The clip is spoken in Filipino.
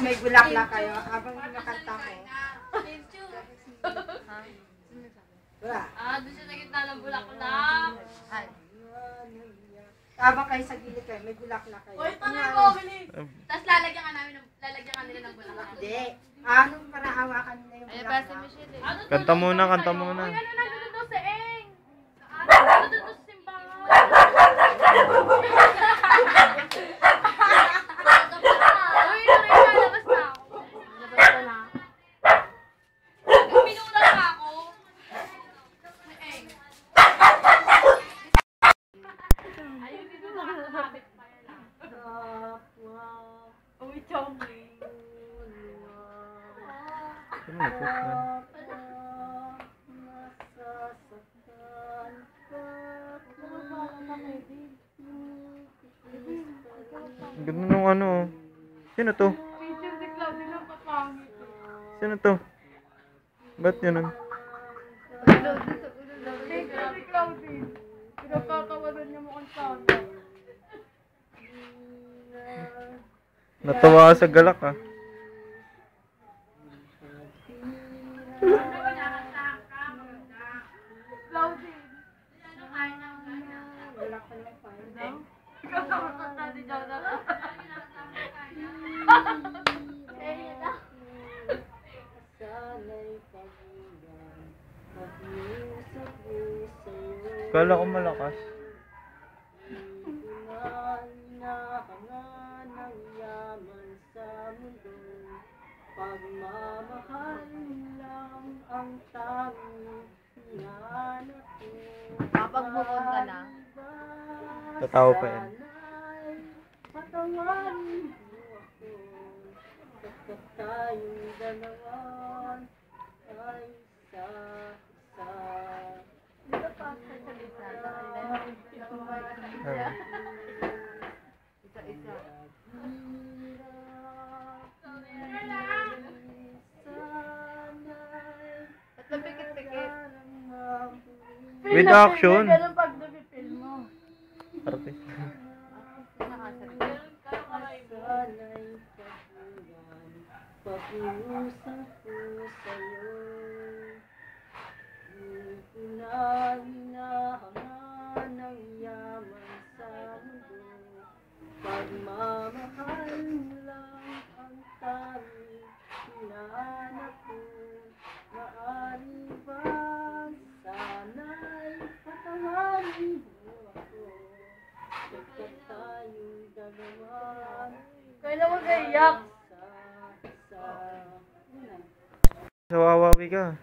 may bulaklak kayo habang nakanta ko. Wala. Doon siya sa gitna ng bulaklak. Habang kayo sa gilid kayo, may bulaklak kayo. Uy, tuloy mo, bilis! Tapos lalagyan ka nila ng bulaklak. Hindi. Anong para hawakan nila yung bulaklak? Kanta muna, kanta muna. Uy, ano nandun doon sa Eng? Nandun doon sa simbahan. Uy, lalabas na ako. Labas na. Pinuna na ako. Eng. Ayun, dito na ako nakabit pa yan. Uy, chomli. Ano na po? Ang ganda nung ano. Sino to? Picture si Claudia ng papangit. Sino to? Ba't yun? Picture si Claudia. Pinagkakawalan niya mukhang sana. Natawa ka sa galak ah. Claudia. Wala ka lang pa. Ikaw na matanda ni Jonathan. Kala ko malakas. Pagmamahal lang ang tanging hinanap ko. Kapag-move ka na. Tatawa pa yan. Patawarin mo ako. Kapag tayong dalawa ay isa-isa. Dito pa sa salita. Isa-isa. At napikit-pikit. With action. Ganun pag napipil mo. Artist. Pag-iusap ko sa'yo, di ko na hinahangan ng yaman sa mundo. Pagmamahal mo lang ang tanging hinahanap ko. Maaari bang sana'y patawarin mo ako? Pagkat tayong dalawa Kaya naman kaiyak. Sa wawawi ka.